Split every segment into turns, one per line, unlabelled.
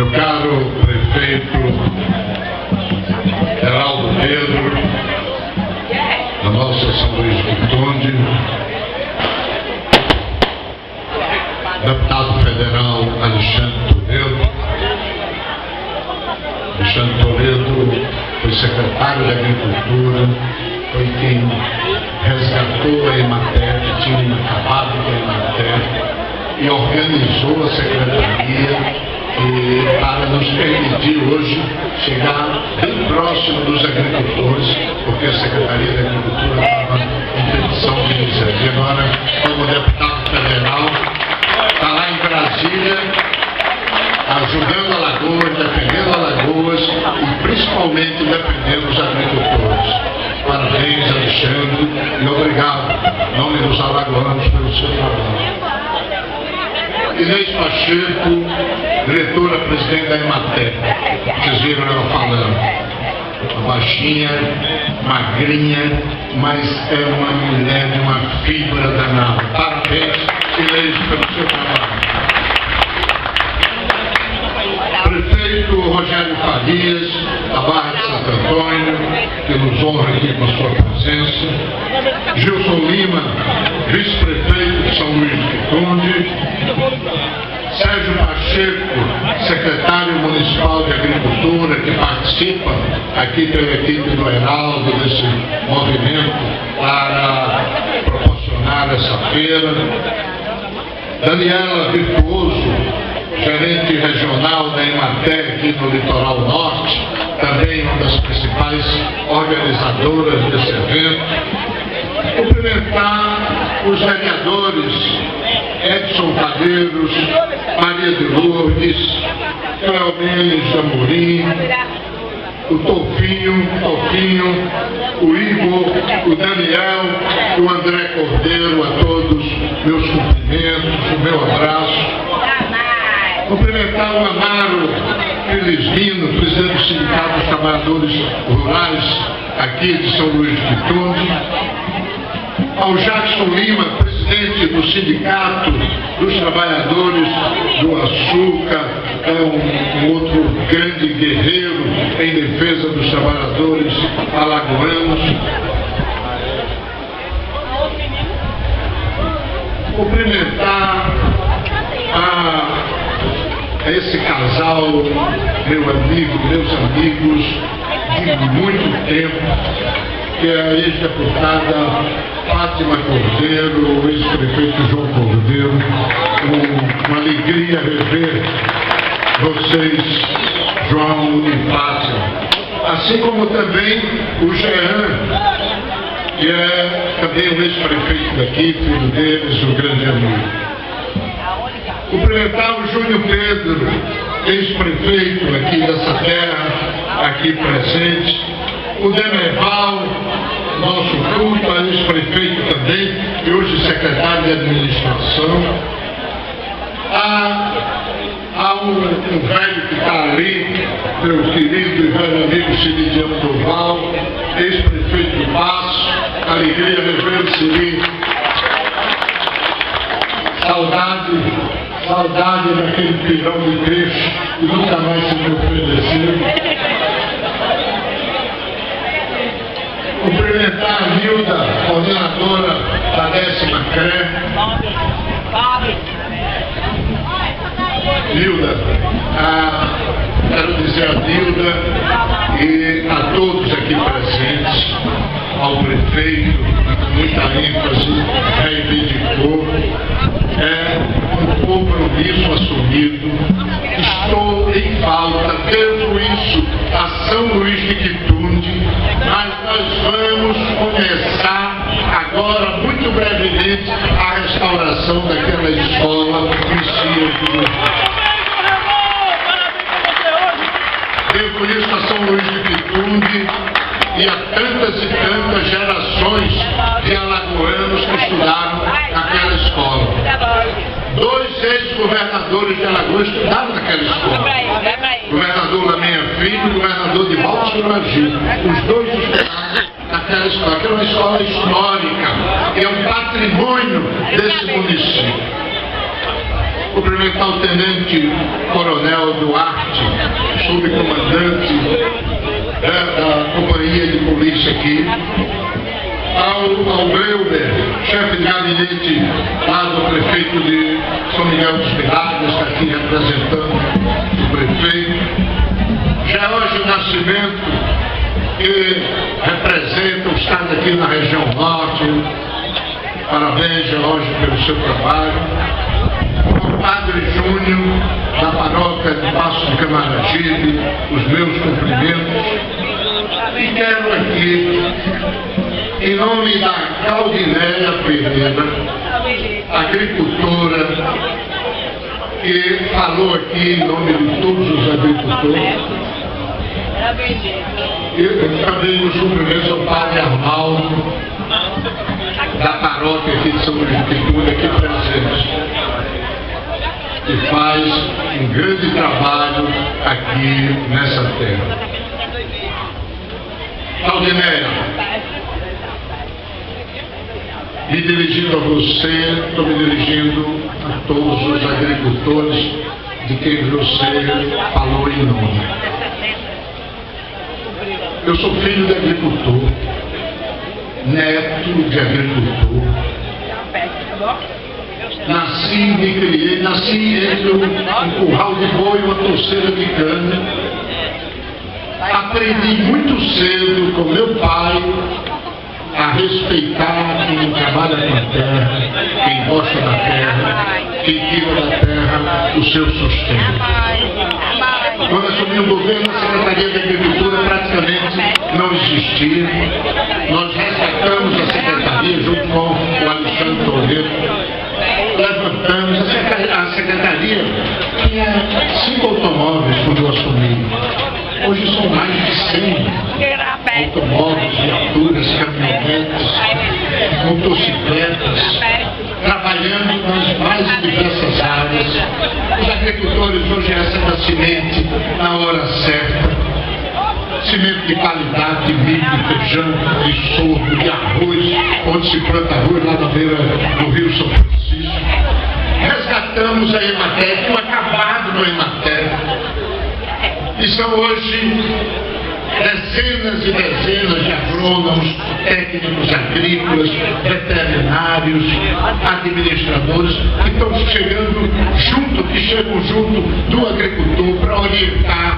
meu caro prefeito Geraldo Pedro, da nossa São Luís do Conde, deputado federal Alexandre Toledo foi secretário de Agricultura, foi quem resgatou a Emater, que tinha acabado com a Emater, e organizou a secretaria para nos permitir hoje chegar bem próximo dos agricultores, porque a Secretaria da Agricultura estava em petição de miséria. E agora, como deputado federal, está lá em Brasília, ajudando Alagoas, defendendo Alagoas e principalmente defendendo os agricultores. Parabéns, Alexandre, e obrigado, em nome dos alagoanos, pelo seu trabalho. Inês Pacheco, diretora-presidente da Emater. Vocês viram ela falando. Baixinha, magrinha, mas é uma mulher de uma fibra danada. Parabéns, Inês, pelo seu trabalho. Prefeito Rogério Farias, da Barra de Santo Antônio, que nos honra aqui com a sua presença. Gilson Lima, vice-prefeito de São Luís do Conde. Sérgio Pacheco, secretário municipal de Agricultura, que participa aqui pela equipe do Heraldo desse movimento para proporcionar essa feira. Daniela Virtuoso, gerente regional da Emater aqui no Litoral Norte, também uma das principais organizadoras desse evento. Cumprimentar os vereadores Edson Cadeiros, Maria de Lourdes, Cleomenes Amorim, o Tofinho, o Igor, o Daniel, o André Cordeiro, a todos meus cumprimentos, o meu abraço. Cumprimentar o Amaro Felizmino, presidente do Sindicato dos Trabalhadores Rurais aqui de São Luís do Conde. Ao Jackson Lima, presidente do Sindicato dos Trabalhadores do Açúcar, é um outro grande guerreiro em defesa dos trabalhadores alagoanos. Cumprimentar a esse casal, meus amigos de muito tempo, que é a ex-deputada Fátima Cordeiro, o ex-prefeito João Cordeiro. Uma alegria rever vocês, João e Fátima. Assim como também o Jean, que é também o ex-prefeito daqui, filho deles, um grande amigo. Cumprimentar o Júnior Pedro, ex-prefeito aqui dessa terra, aqui presente. O Demerval, nosso culto, ex-prefeito também, e hoje secretário de administração. Há um velho que está ali, meu querido e velho amigo Ciridiano Duval, ex-prefeito do Passo. Alegria rever o Ciri. Saudade daquele pirão de peixe que nunca mais se me ofereceu. Cumprimentar a Nilda, coordenadora da 10ª CRE. Nilda, quero dizer a Nilda e a todos aqui presentes, ao prefeito, com muita ênfase, reivindicou, um compromisso assumido. Estou em falta, devo isso a São Luís de Quitunde, mas nós vamos começar agora, muito brevemente, a restauração daquela escola em Círio. Devo isso a São Luís de Quitunde e a tantas e tantas gerações de alagoanos que estudaram naquela escola. 2 ex-governadores de Alagoas estudaram naquela escola. O governador Lameia Filho e o governador de Valdir Magil. Os 2 estudaram naquela escola, que é uma escola histórica, é um patrimônio desse município. Cumprimentar o Tenente Coronel Duarte, subcomandante da Companhia de Polícia aqui. Ao Gleuber, chefe de gabinete lá do prefeito de São Miguel dos Milagres, está aqui representando o prefeito. Geórgio Nascimento, que representa o estado aqui na região norte. Parabéns, Geórgio, pelo seu trabalho. Ao Padre Júnior, da paróquia de Passo de Camaragibe, os meus cumprimentos. E quero aqui, em nome da Claudinéia Pereira, agricultora, que falou aqui em nome de todos os agricultores, e também os cumprimentos ao Padre Arnaldo, da paróquia aqui de São Luís, aqui presente, que faz um grande trabalho aqui nessa terra. Claudinéia, me dirigindo a você, estou me dirigindo a todos os agricultores de quem você falou em nome. Eu sou filho de agricultor, neto de agricultor. Nasci, me criei, nasci entre um curral de boi e uma torceira de cana. Aprendi muito cedo com meu pai a respeitar quem trabalha com a terra, quem gosta da terra, quem tira da terra o seu sustento. Quando assumi o governo, a Secretaria de Agricultura praticamente não existia. Nós resgatamos a Secretaria junto com o Alexandre Toledo. Levantamos, a Secretaria tinha 5 automóveis quando eu assumi. Hoje são mais de 100 automóveis, viaturas, caminhonetes, motocicletas, trabalhando nas mais diversas áreas. Os agricultores hoje recebem a semente na hora certa, semente de qualidade, de milho, de feijão, de sorgo, de arroz, onde se planta arroz lá na beira do Rio São Francisco. Resgatamos a Emater, tinha acabado no Emater. E são hoje dezenas e dezenas de agrônomos, técnicos agrícolas, veterinários, administradores, que estão chegam junto do agricultor para orientar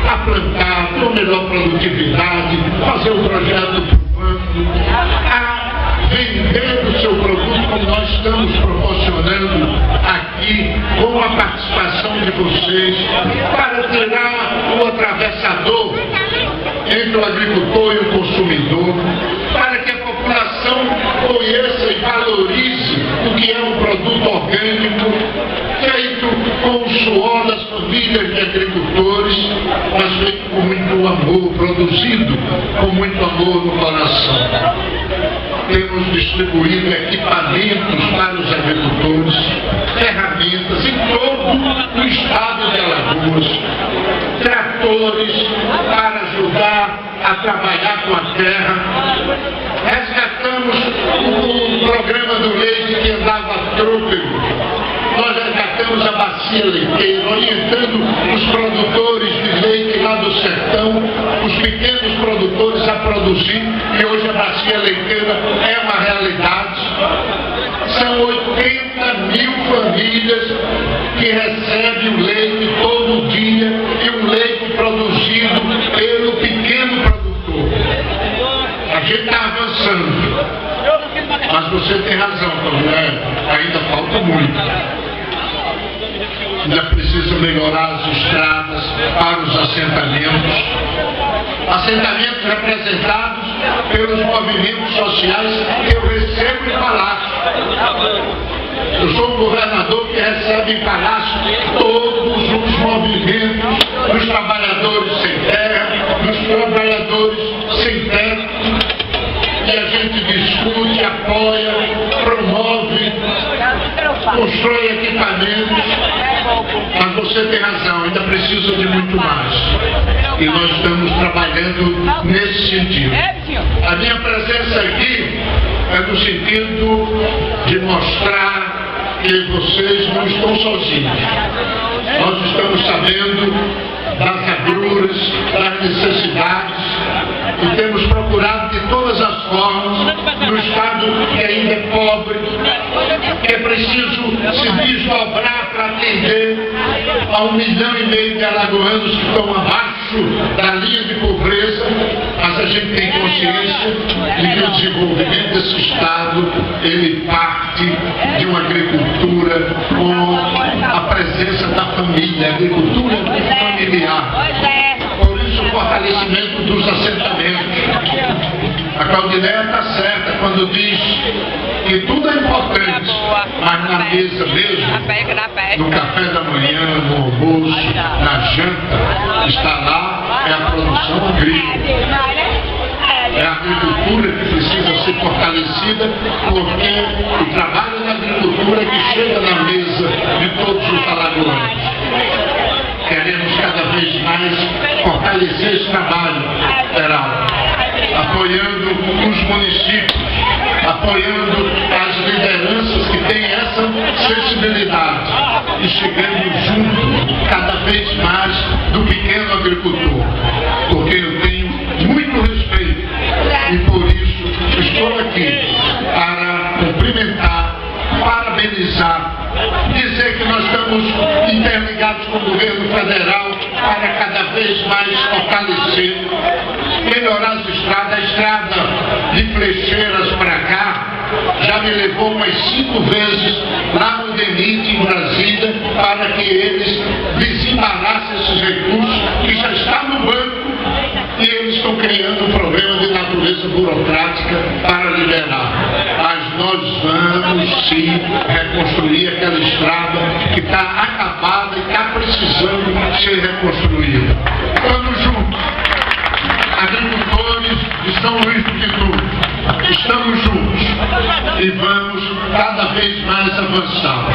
a plantar com melhor produtividade, fazer um projeto para o banco, a vender o seu produto como nós estamos proporcionando aqui, com a participação de vocês, para tirar o atravessador entre o agricultor e o consumidor, para que a população conheça e valorize o que é um produto orgânico, feito com o suor das famílias de agricultores, mas feito com muito amor, produzido com muito amor no coração. Temos distribuído equipamentos para os agricultores, ferramentas em todo o estado de Alagoas, tratores para ajudar a trabalhar com a terra. Resgatamos o programa do leite que andava trôpego. Nós resgatamos a bacia leiteira, orientando os produtores de leite lá do sertão, os pequenos produtores a produzir, e hoje a bacia leiteira é uma realidade. São 80 mil famílias que recebem o leite todo dia, e um leite produzido pelo pequeno produtor. A gente está avançando, mas você tem razão, Claudinéia, ainda falta muito. Ainda precisa melhorar as estradas para os assentamentos representados pelos movimentos sociais que eu recebo em Palácio. Eu sou um governador que recebe em Palácio todos os movimentos dos trabalhadores sem terra, dos trabalhadores sem teto, e a gente discute, apoia, promove, constrói equipamentos. Mas você tem razão, ainda precisa de muito mais. E nós estamos trabalhando nesse sentido. A minha presença aqui é no sentido de mostrar que vocês não estão sozinhos. Nós estamos sabendo das agruras, das necessidades, e temos procurado de todas as formas, no estado que ainda é pobre, que é preciso se desdobrar para atender a 1,5 milhão de alagoanos que estão abaixo da linha de pobreza, mas a gente tem consciência de que o desenvolvimento desse estado, ele parte de uma agricultura com a presença da família, agricultura familiar. Por isso o fortalecimento dos assentamentos. A Claudineia está certa quando diz que tudo é importante, mas na mesa mesmo, no café da manhã, no almoço, na janta, está lá, é a produção agrícola. É a agricultura que precisa ser fortalecida, porque o trabalho da agricultura é que chega na mesa de todos os alagoanos. Queremos cada vez mais fortalecer esse trabalho, Geraldo, apoiando os municípios, apoiando as lideranças que têm essa sensibilidade e chegando junto cada vez mais do pequeno agricultor, porque eu tenho muito respeito e por isso estou aqui para cumprimentar, parabenizar, dizer que nós estamos interligados com o governo federal para cada vez mais fortalecer, melhorar as estradas. A estrada de Flecheiras para cá já me levou umas 5 vezes lá no DENIT em Brasília para que eles desembarassem esses recursos que já está no banco e eles estão criando um problema de natureza burocrática para liberar. Mas nós vamos sim reconstruir aquela estrada que está acabada e está precisando ser reconstruída. Estamos juntos, agricultores de São Luís do Pitu, estamos juntos e vamos cada vez mais avançar.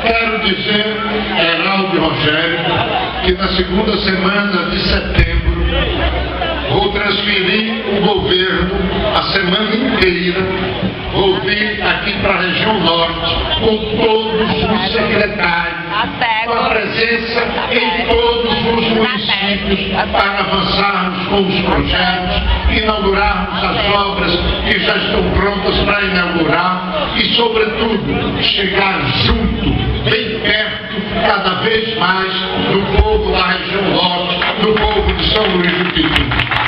Quero dizer, Geraldo e Rogério, que na segunda semana de setembro vou transferir o governo a semana inteira, vou vir aqui para a região norte com todos os secretários, com a presença em todos os municípios para avançarmos com os projetos, inaugurarmos as obras que já estão prontas para inaugurar e, sobretudo, chegar junto, bem perto, cada vez mais do povo da região norte, do povo de São Luís do Pitu.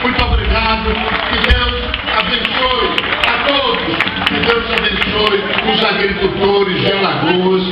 Muito obrigado, que Deus abençoe a todos, que Deus abençoe os agricultores de Alagoas,